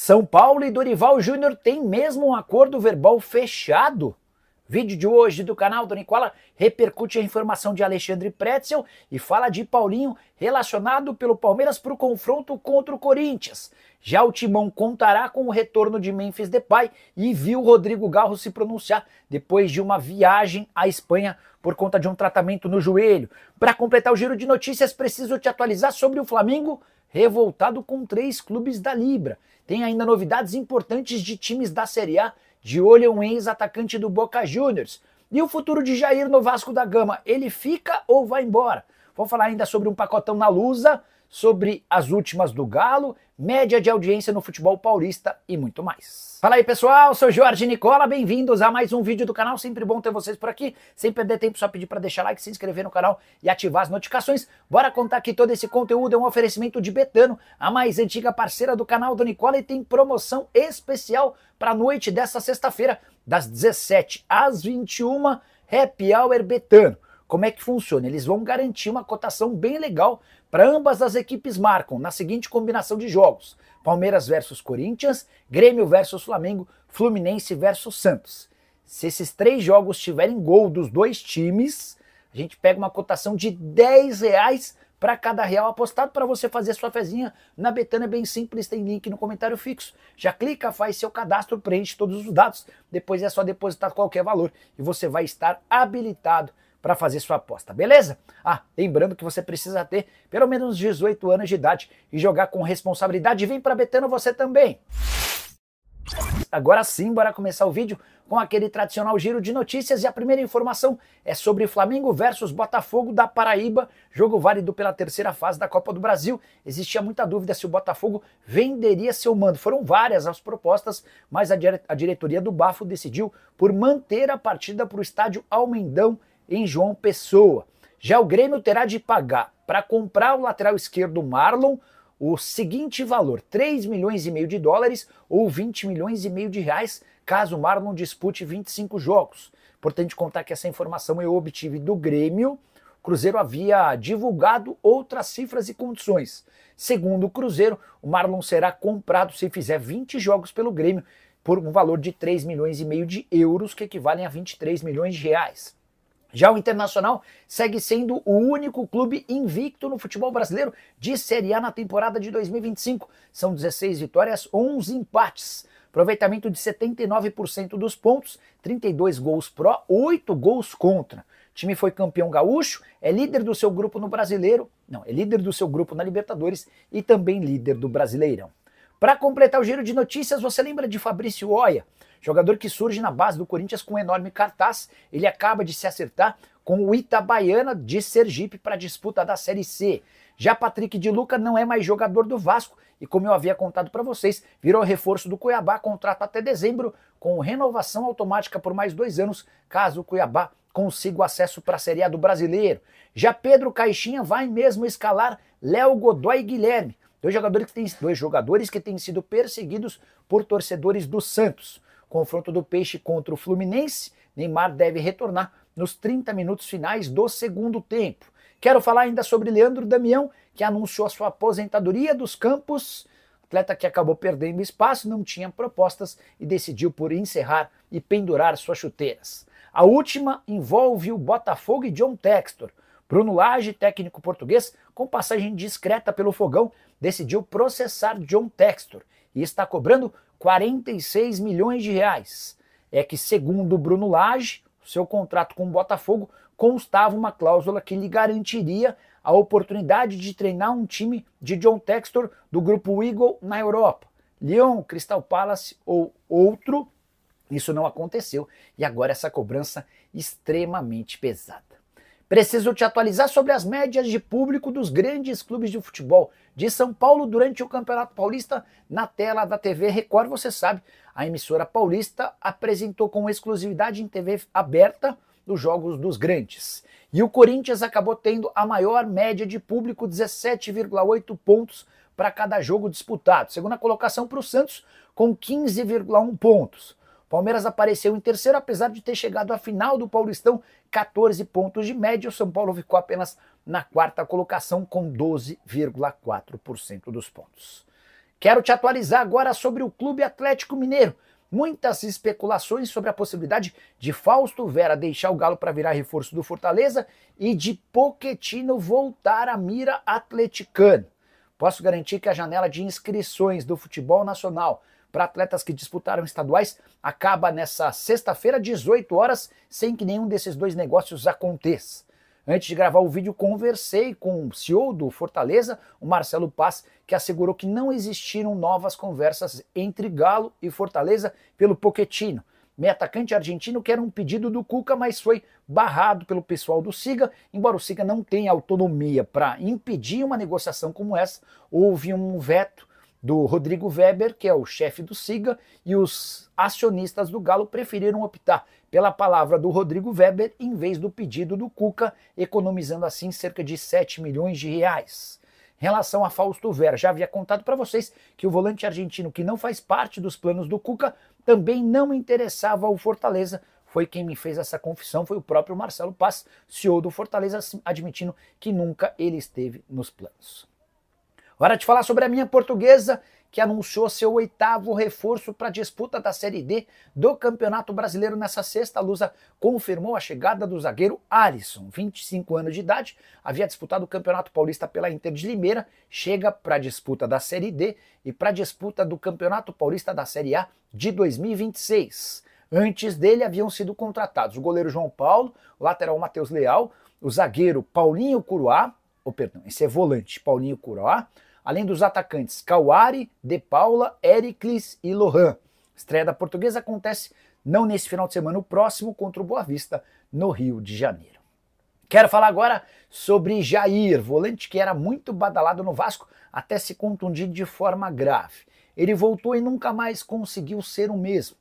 São Paulo e Dorival Júnior têm mesmo um acordo verbal fechado? Vídeo de hoje do canal do Nicola repercute a informação de Alexandre Pretzel e fala de Paulinho relacionado pelo Palmeiras para o confronto contra o Corinthians. Já o Timão contará com o retorno de Memphis Depay e viu Rodrigo Garro se pronunciar depois de uma viagem à Espanha por conta de um tratamento no joelho. Para completar o giro de notícias, preciso te atualizar sobre o Flamengo revoltado com 3 clubes da Libra. Tem ainda novidades importantes de times da Série A, de olho um ex-atacante do Boca Juniors. E o futuro de Jair no Vasco da Gama, ele fica ou vai embora? Vou falar ainda sobre um pacotão na Lusa, sobre as últimas do Galo, média de audiência no futebol paulista e muito mais. Fala aí pessoal, sou Jorge Nicola, bem-vindos a mais um vídeo do canal, sempre bom ter vocês por aqui, sem perder tempo só pedir para deixar like, se inscrever no canal e ativar as notificações. Bora contar que todo esse conteúdo é um oferecimento de Betano, a mais antiga parceira do canal do Nicola, e tem promoção especial para a noite desta sexta-feira, das 17 às 21, Happy Hour Betano. Como é que funciona? Eles vão garantir uma cotação bem legal para ambas as equipes marcam na seguinte combinação de jogos: Palmeiras versus Corinthians, Grêmio versus Flamengo, Fluminense versus Santos. Se esses 3 jogos tiverem gol dos 2 times, a gente pega uma cotação de R$10 para cada real apostado para você fazer sua fezinha na Betano. É bem simples, tem link no comentário fixo. Já clica, faz seu cadastro, preenche todos os dados, depois é só depositar qualquer valor e você vai estar habilitado para fazer sua aposta, beleza? Lembrando que você precisa ter pelo menos 18 anos de idade e jogar com responsabilidade. Vem para Betano você também! Agora sim, bora começar o vídeo com aquele tradicional giro de notícias, e a primeira informação é sobre Flamengo versus Botafogo da Paraíba, jogo válido pela 3ª fase da Copa do Brasil. Existia muita dúvida se o Botafogo venderia seu mando. Foram várias as propostas, mas a diretoria do Bafo decidiu por manter a partida para o estádio Almendão, em João Pessoa. Já o Grêmio terá de pagar para comprar o lateral esquerdo Marlon o seguinte valor: 3,5 milhões de dólares ou 20,5 milhões de reais, caso o Marlon dispute 25 jogos. Importante contar que essa informação eu obtive do Grêmio. O Cruzeiro havia divulgado outras cifras e condições. Segundo o Cruzeiro, o Marlon será comprado se fizer 20 jogos pelo Grêmio por um valor de 3,5 milhões de euros, que equivalem a 23 milhões de reais. Já o Internacional segue sendo o único clube invicto no futebol brasileiro de Série A na temporada de 2025. São 16 vitórias, 11 empates. Aproveitamento de 79% dos pontos, 32 gols pró, 8 gols contra. O time foi campeão gaúcho, é líder do seu grupo no Brasileiro, é líder do seu grupo na Libertadores e também líder do Brasileirão. Para completar o giro de notícias, você lembra de Fabrício Oia? Jogador que surge na base do Corinthians com um enorme cartaz. Ele acaba de se acertar com o Itabaiana de Sergipe para a disputa da Série C. Já Patrick de Luca não é mais jogador do Vasco e, como eu havia contado para vocês, virou reforço do Cuiabá, contrato até dezembro, com renovação automática por mais 2 anos, caso o Cuiabá consiga o acesso para a Série A do Brasileiro. Já Pedro Caixinha vai mesmo escalar Léo Godoy e Guilherme, dois jogadores que têm sido perseguidos por torcedores do Santos. Confronto do Peixe contra o Fluminense, Neymar deve retornar nos 30 minutos finais do segundo tempo. Quero falar ainda sobre Leandro Damião, que anunciou a sua aposentadoria dos campos. Atleta que acabou perdendo espaço, não tinha propostas e decidiu por encerrar e pendurar suas chuteiras. A última envolve o Botafogo e John Textor. Bruno Lage, técnico português, com passagem discreta pelo Fogão, decidiu processar John Textor e está cobrando 46 milhões de reais. É que, segundo Bruno Lage, o seu contrato com o Botafogo constava uma cláusula que lhe garantiria a oportunidade de treinar um time de John Textor do grupo Eagle na Europa, Lyon, Crystal Palace ou outro. Isso não aconteceu e agora essa cobrança extremamente pesada. Preciso te atualizar sobre as médias de público dos grandes clubes de futebol de São Paulo durante o Campeonato Paulista. Na tela da TV Record, você sabe, a emissora paulista apresentou com exclusividade em TV aberta os jogos dos grandes. E o Corinthians acabou tendo a maior média de público, 17,8 pontos para cada jogo disputado. Segunda colocação para o Santos, com 15,1 pontos. Palmeiras apareceu em terceiro, apesar de ter chegado à final do Paulistão, 14 pontos de média. O São Paulo ficou apenas na 4ª colocação com 12,4% dos pontos. Quero te atualizar agora sobre o Clube Atlético Mineiro. Muitas especulações sobre a possibilidade de Fausto Vera deixar o Galo para virar reforço do Fortaleza e de Pochettino voltar à mira atleticana. Posso garantir que a janela de inscrições do futebol nacional para atletas que disputaram estaduais acaba nessa sexta-feira, 18 horas, sem que nenhum desses dois negócios aconteça. Antes de gravar o vídeo, conversei com o CEO do Fortaleza, o Marcelo Paz, que assegurou que não existiram novas conversas entre Galo e Fortaleza pelo Pochettino. Meio atacante argentino que era um pedido do Cuca, mas foi barrado pelo pessoal do Siga. Embora o Siga não tenha autonomia para impedir uma negociação como essa, houve um veto do Rodrigo Weber, que é o chefe do Siga, e os acionistas do Galo preferiram optar pela palavra do Rodrigo Weber em vez do pedido do Cuca, economizando assim cerca de 7 milhões de reais. Em relação a Fausto Vera, já havia contado para vocês que o volante argentino, que não faz parte dos planos do Cuca, também não interessava ao Fortaleza. Foi quem me fez essa confissão, foi o próprio Marcelo Paz, CEO do Fortaleza, admitindo que nunca ele esteve nos planos. Hora de falar sobre a minha portuguesa, que anunciou seu 8º reforço para a disputa da Série D do Campeonato Brasileiro nessa sexta. A Lusa confirmou a chegada do zagueiro Alisson, 25 anos de idade, havia disputado o Campeonato Paulista pela Inter de Limeira, chega para a disputa da Série D e para a disputa do Campeonato Paulista da Série A de 2026. Antes dele haviam sido contratados o goleiro João Paulo, o lateral Matheus Leal, o zagueiro Paulinho Curuá, esse é volante, Paulinho Curuá, além dos atacantes Cauari, De Paula, Éricles e Lohan. Estreia da Portuguesa acontece não nesse final de semana, o próximo contra o Boa Vista, no Rio de Janeiro. Quero falar agora sobre Jair, volante que era muito badalado no Vasco até se contundir de forma grave. Ele voltou e nunca mais conseguiu ser o mesmo.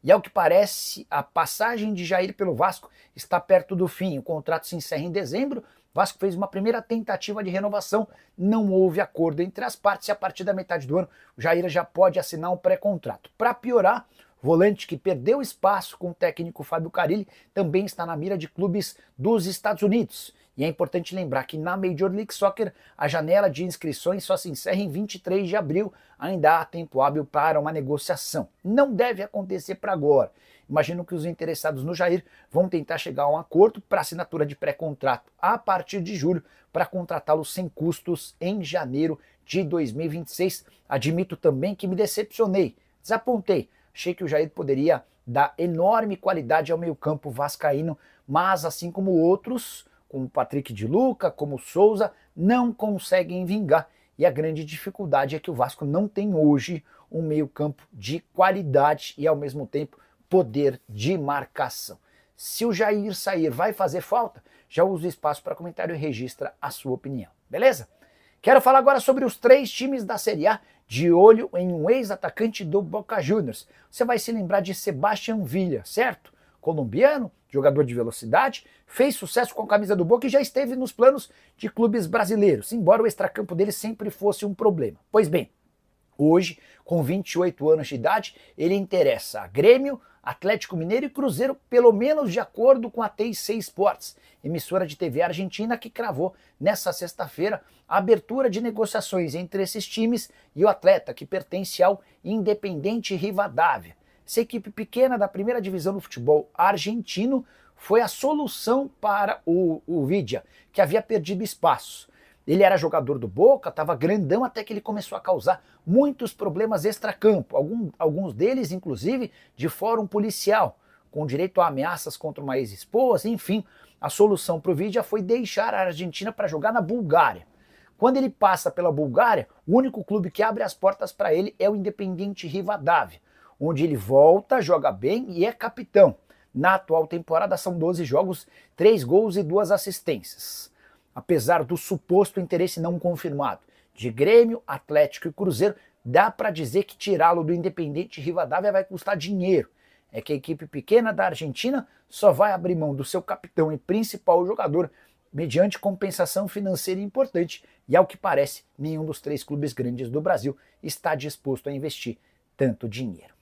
E ao que parece, a passagem de Jair pelo Vasco está perto do fim. O contrato se encerra em dezembro. O Vasco fez uma primeira tentativa de renovação, não houve acordo entre as partes e a partir da metade do ano o Jair já pode assinar um pré-contrato. Para piorar, o volante que perdeu espaço com o técnico Fábio Carille também está na mira de clubes dos Estados Unidos. E é importante lembrar que na Major League Soccer a janela de inscrições só se encerra em 23 de abril, ainda há tempo hábil para uma negociação. Não deve acontecer para agora. Imagino que os interessados no Jair vão tentar chegar a um acordo para assinatura de pré-contrato a partir de julho para contratá-lo sem custos em janeiro de 2026. Admito também que me decepcionei, desapontei. Achei que o Jair poderia dar enorme qualidade ao meio-campo vascaíno, mas assim como outros, como o Patrick de Luca, como o Souza, não conseguem vingar. E a grande dificuldade é que o Vasco não tem hoje um meio-campo de qualidade e ao mesmo tempo poder de marcação. Se o Jair sair, vai fazer falta? Já usa o espaço para comentário e registra a sua opinião, beleza? Quero falar agora sobre os 3 times da Série A de olho em um ex-atacante do Boca Juniors. Você vai se lembrar de Sebastián Villa, certo? Colombiano, jogador de velocidade, fez sucesso com a camisa do Boca e já esteve nos planos de clubes brasileiros, embora o extracampo dele sempre fosse um problema. Pois bem, hoje, com 28 anos de idade, ele interessa a Grêmio, Atlético Mineiro e Cruzeiro, pelo menos de acordo com a TIC Sports, emissora de TV argentina que cravou nessa sexta-feira a abertura de negociações entre esses times e o atleta que pertence ao Independiente Rivadavia. Essa equipe pequena da primeira divisão do futebol argentino foi a solução para o Vidia, que havia perdido espaço. Ele era jogador do Boca, estava grandão até que ele começou a causar muitos problemas extracampo, alguns deles inclusive de fórum policial, com direito a ameaças contra uma ex-esposa, enfim. A solução para o Vidia foi deixar a Argentina para jogar na Bulgária. Quando ele passa pela Bulgária, o único clube que abre as portas para ele é o Independiente Rivadavia, onde ele volta, joga bem e é capitão. Na atual temporada são 12 jogos, 3 gols e 2 assistências. Apesar do suposto interesse não confirmado de Grêmio, Atlético e Cruzeiro, dá para dizer que tirá-lo do Independiente Rivadavia vai custar dinheiro. É que a equipe pequena da Argentina só vai abrir mão do seu capitão e principal jogador mediante compensação financeira importante e, ao que parece, nenhum dos 3 clubes grandes do Brasil está disposto a investir tanto dinheiro.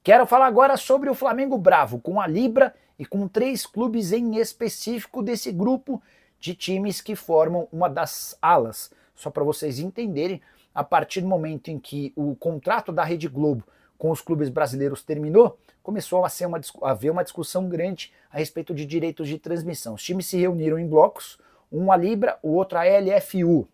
Quero falar agora sobre o Flamengo Bravo, com a Libra e com 3 clubes em específico desse grupo de times que formam uma das alas. Só para vocês entenderem, a partir do momento em que o contrato da Rede Globo com os clubes brasileiros terminou, começou a haver uma discussão grande a respeito de direitos de transmissão. Os times se reuniram em blocos, um a Libra, o outro a LFU.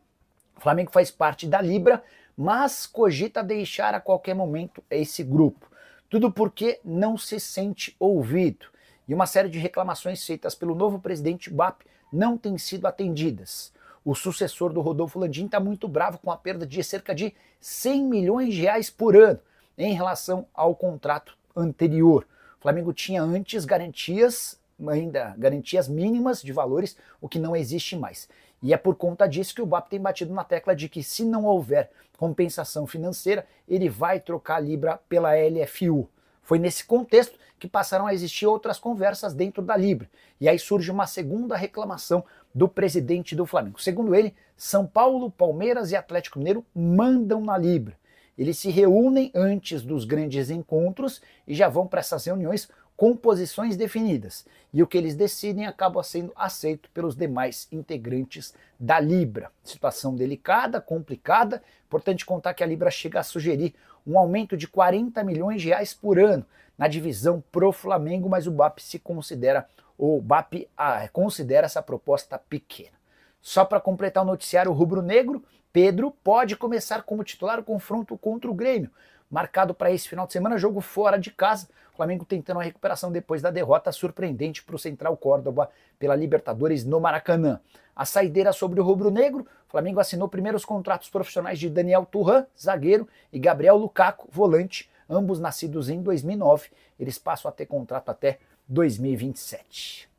O Flamengo faz parte da Libra, mas cogita deixar a qualquer momento esse grupo. Tudo porque não se sente ouvido. E uma série de reclamações feitas pelo novo presidente BAP não têm sido atendidas. O sucessor do Rodolfo Landim está muito bravo com a perda de cerca de 100 milhões de reais por ano em relação ao contrato anterior. O Flamengo tinha antes garantias mínimas de valores, o que não existe mais. E é por conta disso que o BAP tem batido na tecla de que se não houver compensação financeira, ele vai trocar a Libra pela LFU. Foi nesse contexto que passaram a existir outras conversas dentro da Libra. E aí surge uma segunda reclamação do presidente do Flamengo. Segundo ele, São Paulo, Palmeiras e Atlético Mineiro mandam na Libra. Eles se reúnem antes dos grandes encontros e já vão para essas reuniões com posições definidas. E o que eles decidem acaba sendo aceito pelos demais integrantes da Libra. Situação delicada, complicada. Importante contar que a Libra chega a sugerir um aumento de 40 milhões de reais por ano na divisão pro Flamengo, mas o BAP considera essa proposta pequena. Só para completar o noticiário rubro-negro, Pedro pode começar como titular o confronto contra o Grêmio, marcado para esse final de semana, jogo fora de casa. O Flamengo tentando a recuperação depois da derrota surpreendente para o Central Córdoba pela Libertadores no Maracanã. A saideira sobre o rubro-negro, o Flamengo assinou primeiros contratos profissionais de Daniel Thuram, zagueiro, e Gabriel Lukaku, volante, ambos nascidos em 2009. Eles passam a ter contrato até 2027.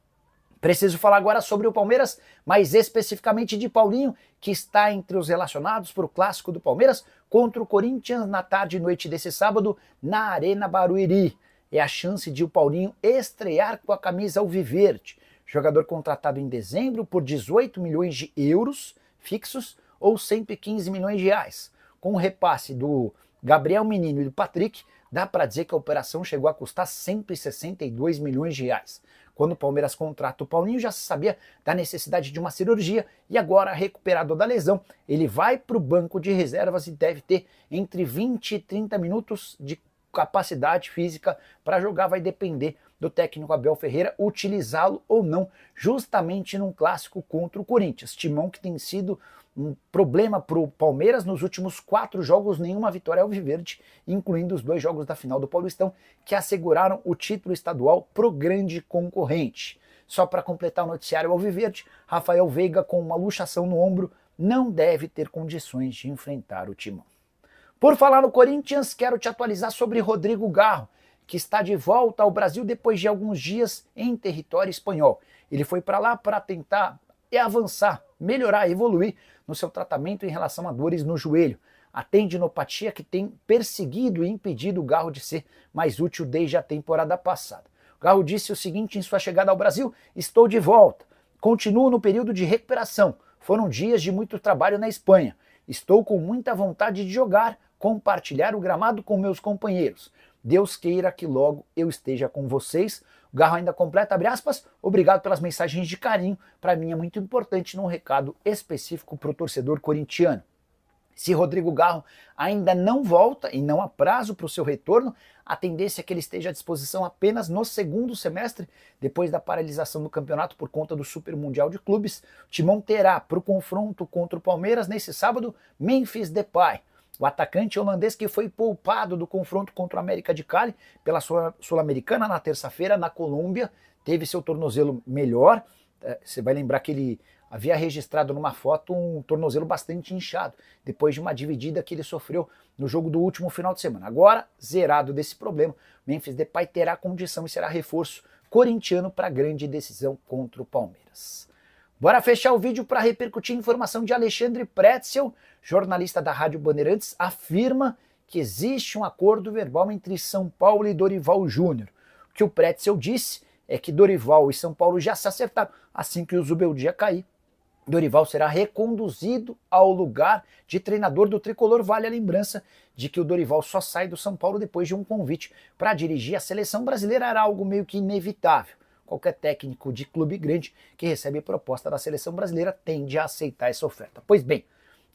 Preciso falar agora sobre o Palmeiras, mais especificamente de Paulinho, que está entre os relacionados para o clássico do Palmeiras contra o Corinthians na tarde e noite desse sábado na Arena Barueri. É a chance de o Paulinho estrear com a camisa alviverde. Jogador contratado em dezembro por 18 milhões de euros fixos ou 115 milhões de reais. Com o repasse do Gabriel Menino e do Patrick, dá para dizer que a operação chegou a custar 162 milhões de reais. Quando o Palmeiras contrata o Paulinho, já se sabia da necessidade de uma cirurgia e agora, recuperado da lesão, ele vai para o banco de reservas e deve ter entre 20 e 30 minutos de capacidade física para jogar. Vai depender do técnico Abel Ferreira utilizá-lo ou não, justamente num clássico contra o Corinthians. Timão que tem sido um problema para o Palmeiras nos últimos 4 jogos, nenhuma vitória alviverde, incluindo os 2 jogos da final do Paulistão, que asseguraram o título estadual pro grande concorrente. Só para completar o noticiário alviverde, Rafael Veiga, com uma luxação no ombro, não deve ter condições de enfrentar o Timão. Por falar no Corinthians, quero te atualizar sobre Rodrigo Garro, que está de volta ao Brasil depois de alguns dias em território espanhol. Ele foi para lá para tentar avançar, melhorar, evoluir no seu tratamento em relação a dores no joelho. A tendinopatia que tem perseguido e impedido o Garro de ser mais útil desde a temporada passada. O Garro disse o seguinte em sua chegada ao Brasil: estou de volta, continuo no período de recuperação, foram dias de muito trabalho na Espanha, estou com muita vontade de jogar, compartilhar o gramado com meus companheiros. Deus queira que logo eu esteja com vocês. O Garro ainda completa, abre aspas, obrigado pelas mensagens de carinho, para mim é muito importante num recado específico para o torcedor corintiano. Se Rodrigo Garro ainda não volta e não há prazo para o seu retorno, a tendência é que ele esteja à disposição apenas no segundo semestre, depois da paralisação do campeonato por conta do Super Mundial de Clubes. O Timão terá para o confronto contra o Palmeiras nesse sábado Memphis Depay, o atacante holandês que foi poupado do confronto contra o América de Cali pela Sul-Americana na terça-feira na Colômbia, teve seu tornozelo melhor. Você vai lembrar que ele havia registrado numa foto um tornozelo bastante inchado, depois de uma dividida que ele sofreu no jogo do último final de semana. Agora, zerado desse problema, Memphis Depay terá condição e será reforço corintiano para a grande decisão contra o Palmeiras. Bora fechar o vídeo para repercutir a informação de Alexandre Pretzel, jornalista da Rádio Bandeirantes, afirma que existe um acordo verbal entre São Paulo e Dorival Júnior. O que o Pretzel disse é que Dorival e São Paulo já se acertaram. Assim que o Zubeldia cair, Dorival será reconduzido ao lugar de treinador do Tricolor. Vale a lembrança de que o Dorival só sai do São Paulo depois de um convite para dirigir a seleção brasileira. Era algo meio que inevitável. Qualquer técnico de clube grande que recebe proposta da seleção brasileira tende a aceitar essa oferta. Pois bem,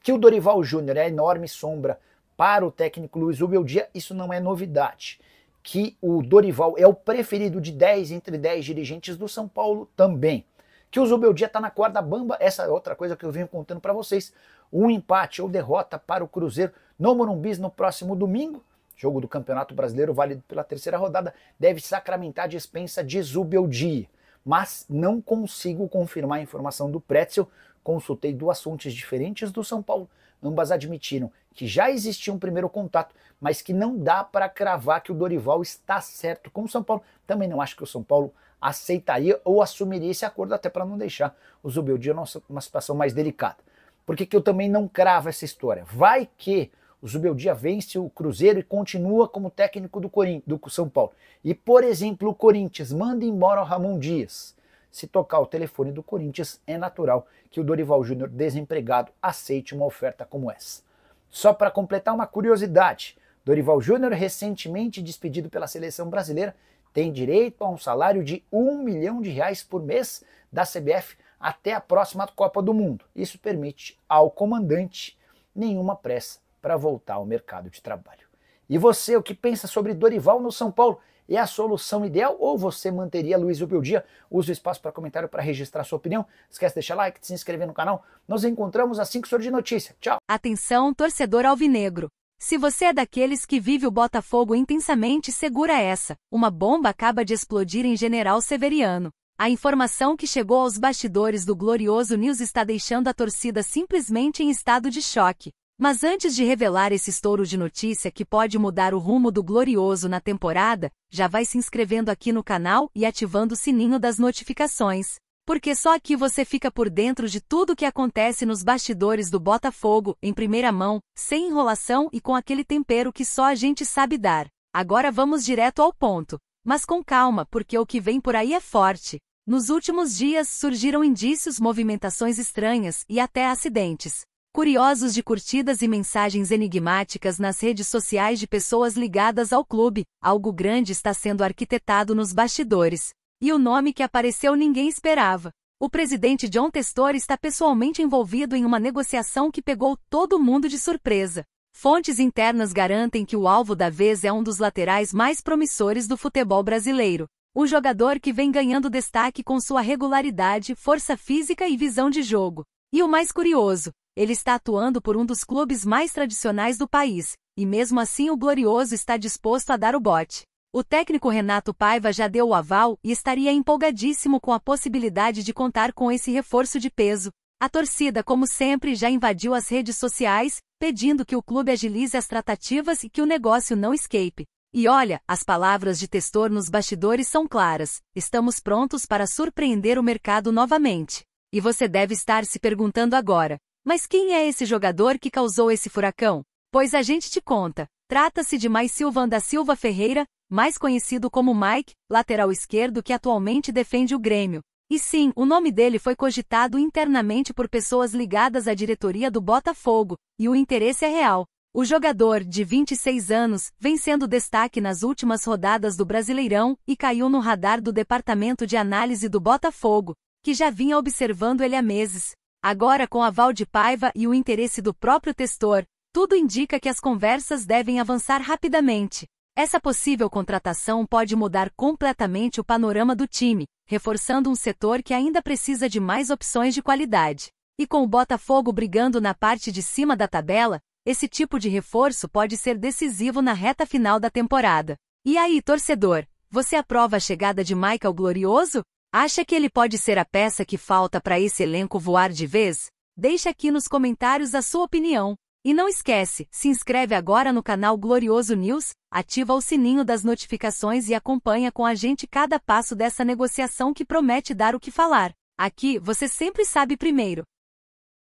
Que o Dorival Júnior é a enorme sombra para o técnico Luiz Zubeldia, isso não é novidade. Que o Dorival é o preferido de 10 entre 10 dirigentes do São Paulo também. Que o Zubeldia está na corda bamba, essa é outra coisa que eu venho contando para vocês. Um empate ou derrota para o Cruzeiro no Morumbi no próximo domingo, jogo do Campeonato Brasileiro válido pela terceira rodada, deve sacramentar a dispensa de Zubeldia. Mas não consigo confirmar a informação do Pretzel. Consultei duas fontes diferentes do São Paulo, ambas admitiram que já existia um primeiro contato, mas que não dá para cravar que o Dorival está certo com o São Paulo. Também não acho que o São Paulo aceitaria ou assumiria esse acordo, até para não deixar o Zubeldia numa situação mais delicada. Por que eu também não cravo essa história? Vai que o Zubeldia vence o Cruzeiro e continua como técnico do São Paulo. E, por exemplo, o Corinthians manda embora o Ramon Dias. Se tocar o telefone do Corinthians, é natural que o Dorival Júnior, desempregado, aceite uma oferta como essa. Só para completar uma curiosidade, Dorival Júnior, recentemente despedido pela seleção brasileira, tem direito a um salário de R$1 milhão por mês da CBF até a próxima Copa do Mundo. Isso permite ao comandante nenhuma pressa para voltar ao mercado de trabalho. E você, o que pensa sobre Dorival no São Paulo? É a solução ideal ou você manteria Luiz Zubeldia? Use o espaço para comentário para registrar sua opinião. Esquece de deixar like, de se inscrever no canal. Nos encontramos assim que surgir notícia. Tchau! Atenção, torcedor alvinegro! Se você é daqueles que vive o Botafogo intensamente, segura essa. Uma bomba acaba de explodir em General Severiano. A informação que chegou aos bastidores do Glorioso News está deixando a torcida simplesmente em estado de choque. Mas antes de revelar esse estouro de notícia que pode mudar o rumo do Glorioso na temporada, já vai se inscrevendo aqui no canal e ativando o sininho das notificações. Porque só aqui você fica por dentro de tudo o que acontece nos bastidores do Botafogo, em primeira mão, sem enrolação e com aquele tempero que só a gente sabe dar. Agora vamos direto ao ponto. Mas com calma, porque o que vem por aí é forte. Nos últimos dias surgiram indícios, movimentações estranhas e até acidentes curiosos de curtidas e mensagens enigmáticas nas redes sociais de pessoas ligadas ao clube. Algo grande está sendo arquitetado nos bastidores. E o nome que apareceu ninguém esperava. O presidente John Testor está pessoalmente envolvido em uma negociação que pegou todo mundo de surpresa. Fontes internas garantem que o alvo da vez é um dos laterais mais promissores do futebol brasileiro. Um jogador que vem ganhando destaque com sua regularidade, força física e visão de jogo. E o mais curioso, ele está atuando por um dos clubes mais tradicionais do país, e mesmo assim o Glorioso está disposto a dar o bote. O técnico Renato Paiva já deu o aval e estaria empolgadíssimo com a possibilidade de contar com esse reforço de peso. A torcida, como sempre, já invadiu as redes sociais, pedindo que o clube agilize as tratativas e que o negócio não escape. E olha, as palavras de Testor nos bastidores são claras: estamos prontos para surpreender o mercado novamente. E você deve estar se perguntando agora: mas quem é esse jogador que causou esse furacão? Pois a gente te conta. Trata-se de Maicilvan da Silva Ferreira, mais conhecido como Mike, lateral esquerdo que atualmente defende o Grêmio. E sim, o nome dele foi cogitado internamente por pessoas ligadas à diretoria do Botafogo, e o interesse é real. O jogador, de 26 anos, vem sendo destaque nas últimas rodadas do Brasileirão e caiu no radar do departamento de análise do Botafogo, que já vinha observando ele há meses. Agora, com aval de Paiva e o interesse do próprio Testor, tudo indica que as conversas devem avançar rapidamente. Essa possível contratação pode mudar completamente o panorama do time, reforçando um setor que ainda precisa de mais opções de qualidade. E com o Botafogo brigando na parte de cima da tabela, esse tipo de reforço pode ser decisivo na reta final da temporada. E aí, torcedor, você aprova a chegada de Mike ao Glorioso? Acha que ele pode ser a peça que falta para esse elenco voar de vez? Deixe aqui nos comentários a sua opinião. E não esquece, se inscreve agora no canal Glorioso News, ativa o sininho das notificações e acompanha com a gente cada passo dessa negociação que promete dar o que falar. Aqui, você sempre sabe primeiro.